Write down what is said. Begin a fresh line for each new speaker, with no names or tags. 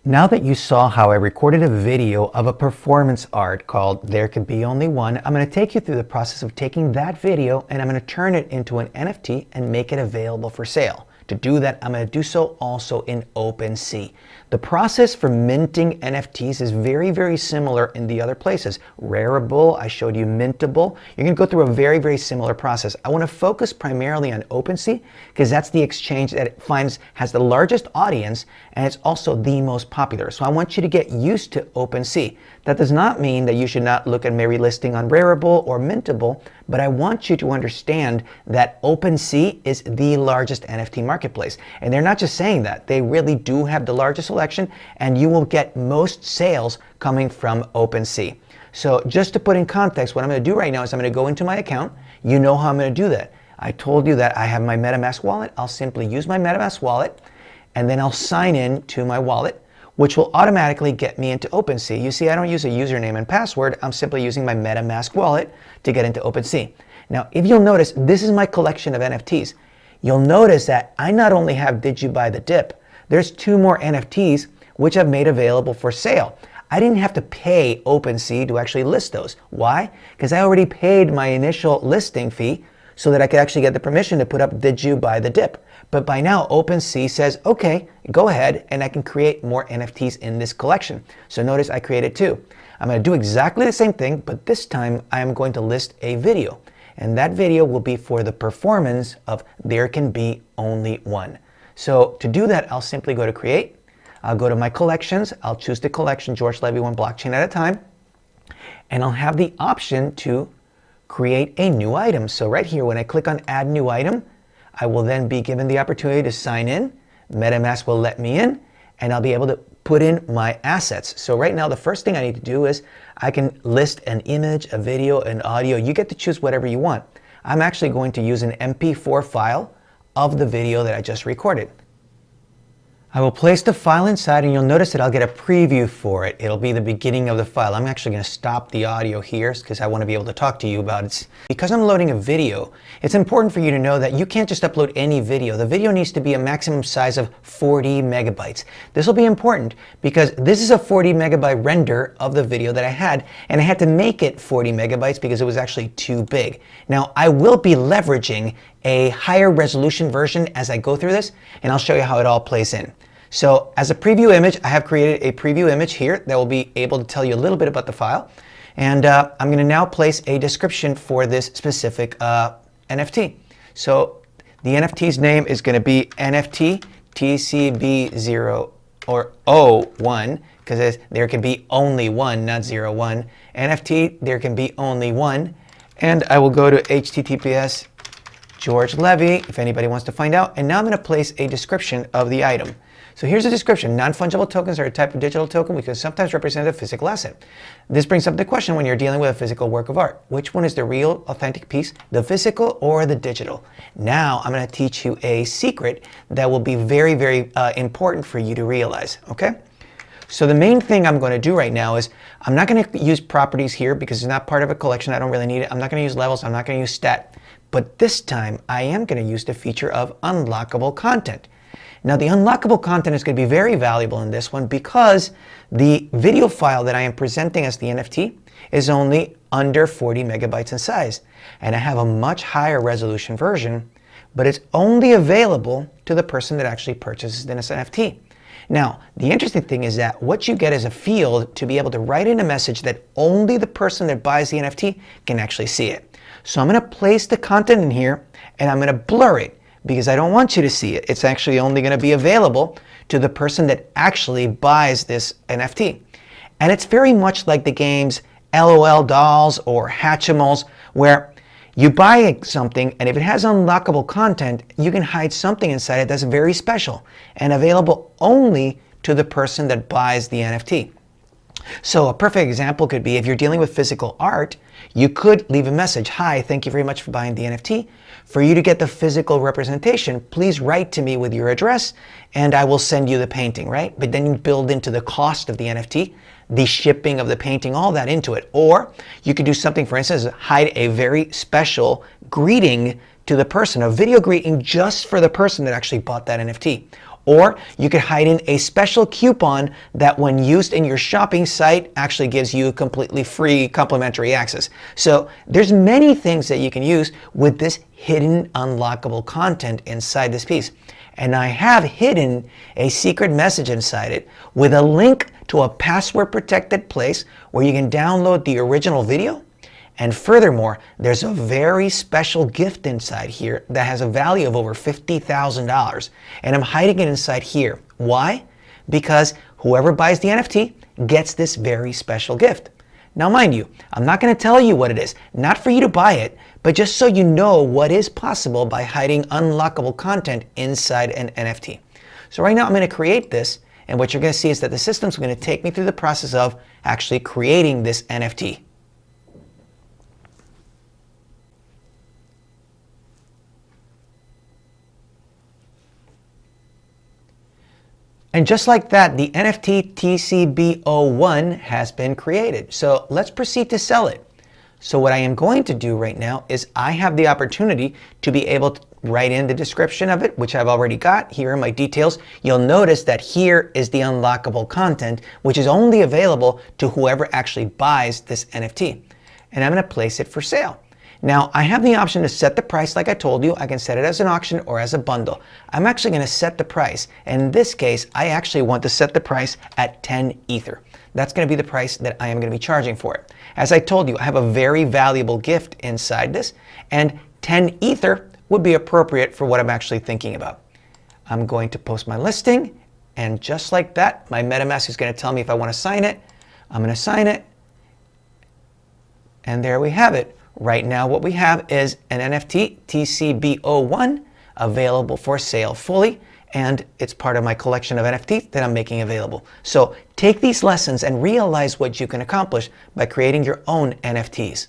Now that you saw how I recorded a video of a performance art called There Can Be Only One, I'm going to take you through the process of taking that video and I'm going to turn it into an NFT and make it available for sale. To do that, I'm going to do so also in OpenSea. The process for minting NFTs is very, very similar in the other places. Rareable, I showed you Mintable. You're going to go through a very, very similar process. I want to focus primarily on OpenSea because that's the exchange that it finds has the largest audience and it's also the most popular. So I want you to get used to OpenSea. That does not mean that you should not look at Merry Listing on Rareable or Mintable, but I want you to understand that OpenSea is the largest NFT marketplace. And they're not just saying that, they really do have the largest selection and you will get most sales coming from OpenSea. So just to put in context, what I'm going to do right now is I'm going to go into my account. You know how I'm going to do that. I told you that I have my MetaMask wallet. I'll simply use my MetaMask wallet and then I'll sign in to my wallet, which will automatically get me into OpenSea. You see, I don't use a username and password. I'm simply using my MetaMask wallet to get into OpenSea. Now, if you'll notice, this is my collection of NFTs. You'll notice that I not only have Did You Buy the Dip, there's 2 more NFTs which I've made available for sale. I didn't have to pay OpenSea to actually list those. Why? Because I already paid my initial listing fee so that I could actually get the permission to put up Did You Buy the Dip. But by now, OpenSea says, okay, go ahead, and I can create more NFTs in this collection. So notice I created 2. I'm going to do exactly the same thing, but this time I am going to list a video. And that video will be for the performance of There Can Be Only One. So to do that, I'll simply go to Create. I'll go to my collections. I'll choose the collection George Levy One Blockchain at a time. And I'll have the option to create a new item. So right here, when I click on Add New Item, I will then be given the opportunity to sign in. MetaMask will let me in, and I'll be able to put in my assets. So right now, the first thing I need to do is I can list an image, a video, an audio. You get to choose whatever you want. I'm actually going to use an MP4 file of the video that I just recorded. I will place the file inside and you'll notice that I'll get a preview for it. It'll be the beginning of the file. I'm actually going to stop the audio here because I want to be able to talk to you about it. Because I'm loading a video, it's important for you to know that you can't just upload any video. The video needs to be a maximum size of 40 megabytes. This will be important because this is a 40 megabyte render of the video that I had, and I had to make it 40 megabytes because it was actually too big. Now, I will be leveraging a higher resolution version as I go through this, and I'll show you how it all plays in. So as a preview image, I have created a preview image here that will be able to tell you a little bit about the file. And I'm going to now place a description for this specific NFT. So the NFT's name is going to be NFT TCB0 or O1, because there can be only one, not 01. NFT, there can be only one. And I will go to HTTPS George Levy, if anybody wants to find out. And now I'm going to place a description of the item. So here's the description. Non-fungible tokens are a type of digital token which can sometimes represent a physical asset. This brings up the question when you're dealing with a physical work of art. Which one is the real, authentic piece, the physical or the digital? Now I'm going to teach you a secret that will be very, very important for you to realize, okay? So the main thing I'm going to do right now is I'm not going to use properties here because it's not part of a collection. I don't really need it. I'm not going to use levels. I'm not going to use stat. But this time I am going to use the feature of unlockable content. Now the unlockable content is going to be very valuable in this one because the video file that I am presenting as the NFT is only under 40 megabytes in size. And I have a much higher resolution version, but it's only available to the person that actually purchases this NFT. Now, the interesting thing is that what you get is a field to be able to write in a message that only the person that buys the NFT can actually see it. So I'm going to place the content in here and I'm going to blur it because I don't want you to see it. It's actually only going to be available to the person that actually buys this NFT. And it's very much like the games LOL Dolls or Hatchimals, where you buy something and if it has unlockable content, you can hide something inside it that's very special and available only to the person that buys the NFT. So a perfect example could be if you're dealing with physical art, you could leave a message. Hi, thank you very much for buying the NFT. For you to get the physical representation, please write to me with your address and I will send you the painting, right? But then you build into the cost of the NFT, the shipping of the painting, all that into it. Or you could do something, for instance, hide a very special greeting to the person, a video greeting just for the person that actually bought that NFT. Or you could hide in a special coupon that when used in your shopping site actually gives you completely free complimentary access. So there's many things that you can use with this hidden unlockable content inside this piece. And I have hidden a secret message inside it with a link to a password protected place where you can download the original video. And furthermore, there's a very special gift inside here that has a value of over $50,000. And I'm hiding it inside here. Why? Because whoever buys the NFT gets this very special gift. Now, mind you, I'm not going to tell you what it is, not for you to buy it, but just so you know what is possible by hiding unlockable content inside an NFT. So right now I'm going to create this, and what you're going to see is that the system's going to take me through the process of actually creating this NFT. And just like that, the NFT TCBO1 has been created. So let's proceed to sell it. So what I am going to do right now is I have the opportunity to be able to write in the description of it, which I've already got here in my details. You'll notice that here is the unlockable content, which is only available to whoever actually buys this NFT. And I'm going to place it for sale. Now, I have the option to set the price like I told you. I can set it as an auction or as a bundle. I'm actually going to set the price. And in this case, I actually want to set the price at 10 Ether. That's going to be the price that I am going to be charging for it. As I told you, I have a very valuable gift inside this, and 10 Ether would be appropriate for what I'm actually thinking about. I'm going to post my listing, and just like that, my MetaMask is going to tell me if I want to sign it. I'm going to sign it, and there we have it. Right now what we have is an NFT TCBO1 available for sale fully, and it's part of my collection of NFTs that I'm making available. So take these lessons and realize what you can accomplish by creating your own NFTs.